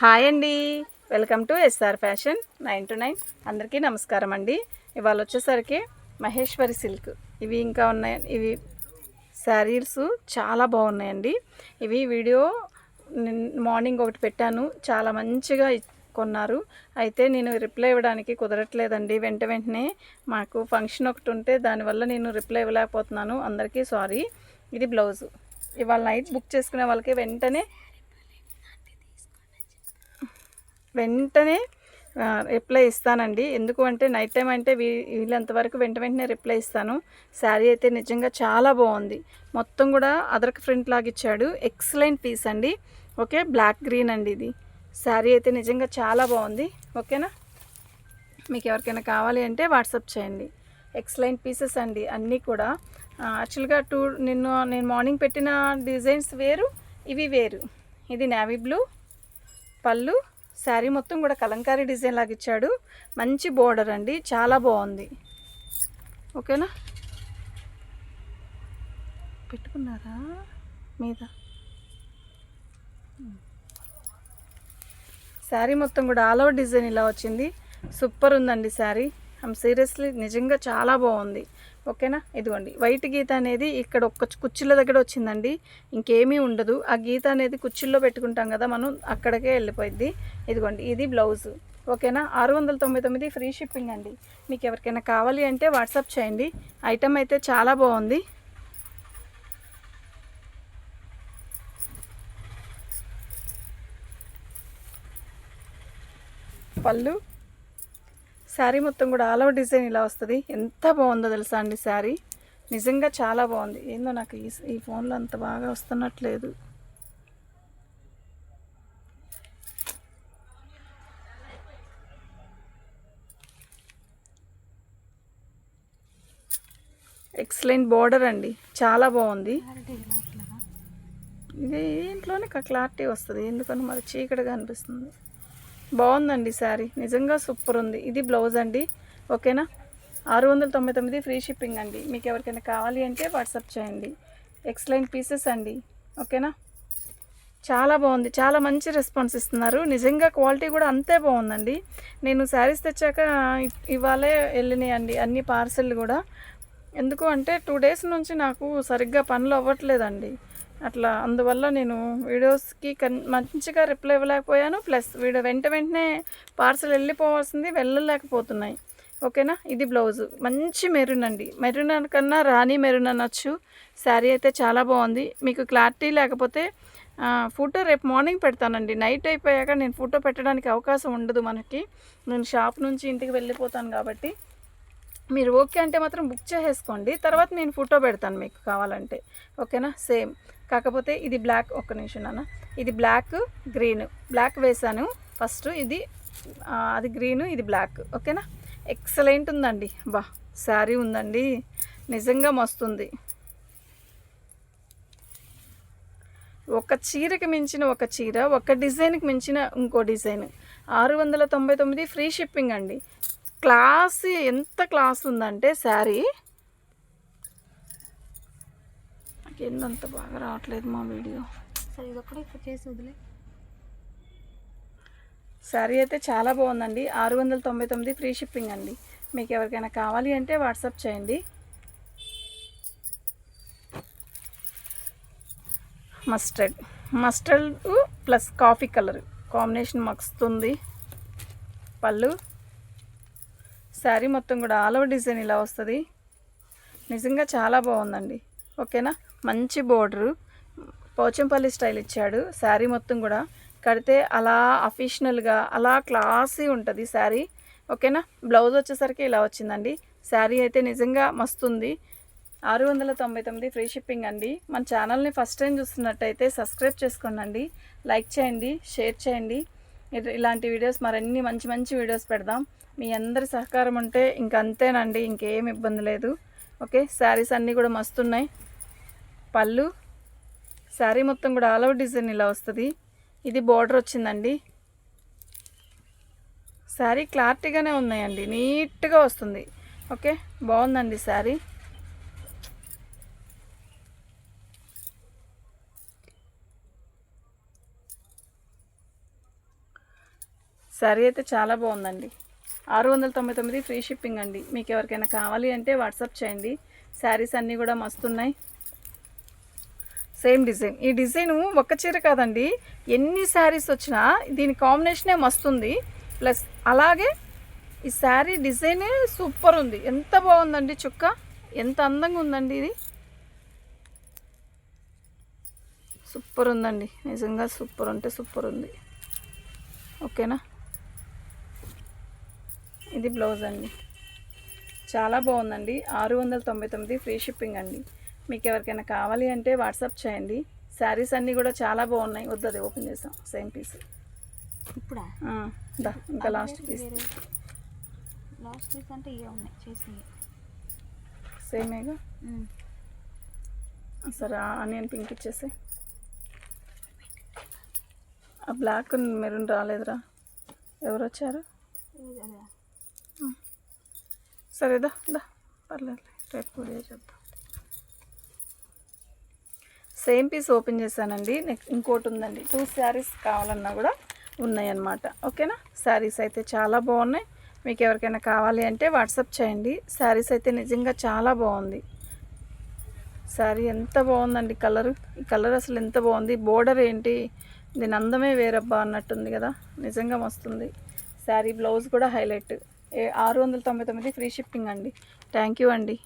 Hi అండి, welcome to SR fashion 9 to 9. అందరికీ నమస్కారం అండి. ఇవాళ వచ్చేసరికి మహేశ్వరి సిల్క్ ఇవి ఇంకా ఉన్నాయి. ఇవి శారీస్ చాలా బాగున్నాయండి. ఇవి వీడియో మార్నింగ్ ఒకటి పెట్టాను, చాలా మంచిగా కొన్నారు. అయితే నేను రిప్లై ఇవ్వడానికి కుదరట్లేదండి. వెంటనే మాకు ఫంక్షన్ ఒకటి ఉంటే దానివల్ల నేను రిప్లై ఇవ్వలేకపోతున్నాను. అందరికీ సారీ. ఇది బ్లౌజు. ఇవాళ నైట్ బుక్ చేసుకునే వాళ్ళకి వెంటనే రిప్లై ఇస్తానండి. ఎందుకు అంటే నైట్ టైం అంటే వీళ్ళంతవరకు వెంటనే రిప్లై ఇస్తాను. శారీ అయితే నిజంగా చాలా బాగుంది. మొత్తం కూడా అదర్క ప్రింట్ లాగా ఇచ్చాడు. ఎక్సలెంట్ పీస్ అండి. ఓకే, బ్లాక్ గ్రీన్ అండి ఇది. శారీ అయితే నిజంగా చాలా బాగుంది. ఓకేనా, మీకు ఎవరికైనా కావాలి అంటే వాట్సాప్ చేయండి. ఎక్సలెంట్ పీసెస్ అండి అన్నీ కూడా. యాక్చువల్గా నేను మార్నింగ్ పెట్టిన డిజైన్స్ వేరు, ఇవి వేరు. ఇది నేవీ బ్లూ పళ్ళు. శారీ మొత్తం కూడా కలంకారీ డిజైన్ లాగా ఇచ్చాడు. మంచి బోర్డర్ అండి, చాలా బాగుంది. ఓకేనా, పెట్టుకున్నారా మీద. శారీ మొత్తం కూడా ఆల్ ఓవర్ డిజైన్ ఇలా వచ్చింది. సూపర్ ఉందండి శారీ. సీరియస్లీ నిజంగా చాలా బాగుంది. ఓకేనా, ఇదిగోండి వైట్ గీత అనేది ఇక్కడ ఒక్క కుర్చీల దగ్గర వచ్చిందండి, ఇంకేమీ ఉండదు. ఆ గీత అనేది కుర్చీల్లో పెట్టుకుంటాం కదా మనం, అక్కడికే వెళ్ళిపోయింది. ఇదిగోండి ఇది బ్లౌజు. ఓకేనా, 699 ఫ్రీ షిప్పింగ్ అండి. మీకు ఎవరికైనా కావాలి అంటే వాట్సాప్ చేయండి. ఐటమ్ అయితే చాలా బాగుంది. పళ్ళు. శారీ మొత్తం కూడా ఆల్ ఓవర్ డిజైన్ ఇలా వస్తుంది. ఎంత బాగుందో తెలుసా అండి శారీ, నిజంగా చాలా బాగుంది. ఏందో నాకు ఈ ఫోన్లో అంత బాగా వస్తున్నట్లేదు. ఎక్సలెంట్ బోర్డర్ అండి, చాలా బాగుంది. ఇది ఇంట్లోనే క్లారిటీ వస్తుంది, ఎందుకని మరి చీకటిగా అనిపిస్తుంది. బాగుందండి శారీ, నిజంగా సూపర్ ఉంది. ఇది బ్లౌజ్ అండి. ఓకేనా, 699 ఫ్రీ షిప్పింగ్ అండి. మీకు ఎవరికైనా కావాలి అంటే వాట్సాప్ చేయండి. ఎక్సలెంట్ పీసెస్ అండి. ఓకేనా, చాలా బాగుంది. చాలా మంచి రెస్పాన్స్ ఇస్తున్నారు. నిజంగా క్వాలిటీ కూడా అంతే బాగుందండి. నేను శారీస్ తెచ్చాక ఇవాళే వెళ్ళినాయండి అన్ని పార్సెల్ కూడా. ఎందుకు అంటే 2 days నుంచి నాకు సరిగ్గా పనులు అవ్వట్లేదండి. అట్లా అందువల్ల నేను వీడియోస్కి మంచిగా రిప్లై ఇవ్వలేకపోయాను. ప్లస్ వెంటనే పార్సల్ వెళ్ళిపోవాల్సింది వెళ్ళలేకపోతున్నాయి. ఓకేనా, ఇది బ్లౌజు. మంచి మెరూన్ అండి. మెరూన్ కన్నా రాణి మెరూన్ అనొచ్చు. శారీ అయితే చాలా బాగుంది. మీకు క్లారిటీ లేకపోతే ఫోటో రేపు మార్నింగ్ పెడతానండి. నైట్ అయిపోయాక నేను ఫోటో పెట్టడానికి అవకాశం ఉండదు మనకి. నేను షాప్ నుంచి ఇంటికి వెళ్ళిపోతాను కాబట్టి మీరు ఓకే అంటే మాత్రం బుక్ చేసేసుకోండి. తర్వాత నేను ఫోటో పెడతాను మీకు కావాలంటే. ఓకేనా, సేమ్. కాకపోతే ఇది బ్లాక్. ఒక్క నిమిషం నాన్న. ఇది బ్లాక్ గ్రీన్. బ్లాక్ వేసాను ఫస్ట్. ఇది అది గ్రీను, ఇది బ్లాక్. ఓకేనా, ఎక్సలెంట్ ఉందండి. బా శారీ ఉందండి, నిజంగా మస్తుంది. ఒక చీరకి మించిన ఒక చీర, ఒక డిజైన్కి మించిన ఇంకో డిజైన్. 699 ఫ్రీ షిప్పింగ్ అండి. క్లాస్, ఎంత క్లాస్ ఉందంటే శారీ. నాకేందంత బాగా రావట్లేదు మా వీడియో. శారీ అయితే చాలా బాగుందండి. 699 ఫ్రీ షిప్పింగ్ అండి. మీకు ఎవరికైనా కావాలి అంటే వాట్సాప్ చేయండి. Mustard plus coffee colour combination మస్తుంది. పళ్ళు. శారీ మొత్తం కూడా ఆల్ ఓవర్ డిజైన్ ఇలా వస్తుంది. నిజంగా చాలా బాగుందండి. ఓకేనా, మంచి బోర్డరు, పోచంపల్లి స్టైల్ ఇచ్చాడు. శారీ మొత్తం కూడా కడితే అలా అఫీషనల్గా అలా క్లాసీ ఉంటుంది శారీ. ఓకేనా, బ్లౌజ్ వచ్చేసరికి ఇలా వచ్చిందండి. శారీ అయితే నిజంగా మస్తుంది. 699 ఫ్రీ షిప్పింగ్ అండి. మన ఛానల్ని ఫస్ట్ టైం చూస్తున్నట్టయితే సబ్స్క్రైబ్ చేసుకోండి, లైక్ చేయండి, షేర్ చేయండి. ఇలాంటి వీడియోస్ మరిన్ని మంచి మంచి వీడియోస్ పెడదాం. మీ అందరి సహకారం ఉంటే ఇంక అంతేనండి, ఇంకేం ఇబ్బంది లేదు. ఓకే, శారీస్ అన్నీ కూడా మస్తున్నాయి. పళ్ళు. శారీ మొత్తం కూడా ఆల్ ఓవర్ డిజైన్ ఇలా వస్తుంది. ఇది బోర్డర్ వచ్చిందండి. శారీ క్లారిటీగానే ఉన్నాయండి, నీట్గా వస్తుంది. ఓకే, బాగుందండి శారీ. శారీ అయితే చాలా బాగుందండి. 699 ఫ్రీ షిప్పింగ్ అండి. మీకు ఎవరికైనా కావాలి అంటే వాట్సాప్ చేయండి. శారీస్ అన్నీ కూడా మస్తున్నాయి. Same design. ఈ డిజైను ఒక్క చీర కాదండి, ఎన్ని శారీస్ వచ్చినా దీని కాంబినేషనే మస్తుంది. ప్లస్ అలాగే ఈ శారీ డిజైనే సూపర్ ఉంది. ఎంత బాగుందండి చుక్క, ఎంత అందంగా ఉందండి. ఇది సూపర్ ఉందండి, నిజంగా సూపర్ అంటే సూపర్ ఉంది. ఓకేనా. ఇది బ్లౌజ్ అండి, చాలా బాగుందండి. 699 ఫ్రీ షిప్పింగ్ అండి. మీకు ఎవరికైనా కావాలి అంటే వాట్సాప్ చేయండి. శారీస్ అన్నీ కూడా చాలా బాగున్నాయి. వద్దది ఓపెన్ చేసాం, సేమ్ పీస్. ఇప్పుడా ఇంకా లాస్ట్ పీస్ అంటే ఇవే ఉన్నాయి చేసినవి. సేమేగా. సరే ఆనియన్ పింక్ ఇచ్చేసి. ఆ బ్లాక్ మెరూన్ రాలేదురా, ఎవరు వచ్చారు? సరేదా దా పర్లేదు, రేపు కూడా చెప్తా. సేమ్ పీస్ ఓపెన్ చేశానండి. నెక్స్ట్ ఇంకోటి ఉందండి. 2 శారీస్ కావాలన్నా కూడా ఉన్నాయన్నమాట. ఓకేనా. శారీస్ అయితే చాలా బాగున్నాయి. మీకు ఎవరికైనా కావాలి అంటే వాట్సాప్ చేయండి. శారీస్ అయితే నిజంగా చాలా బాగుంది. శారీ ఎంత బాగుందండి. కలర్, ఈ కలర్ అసలు ఎంత బాగుంది. బోర్డర్ ఏంటి, దీని అందమే వేరబ్బా అన్నట్టుంది కదా, నిజంగా మస్తుంది. శారీ బ్లౌజ్ కూడా హైలైట్. 699 ఫ్రీ షిప్పింగ్ అండి. థ్యాంక్ యూ అండి.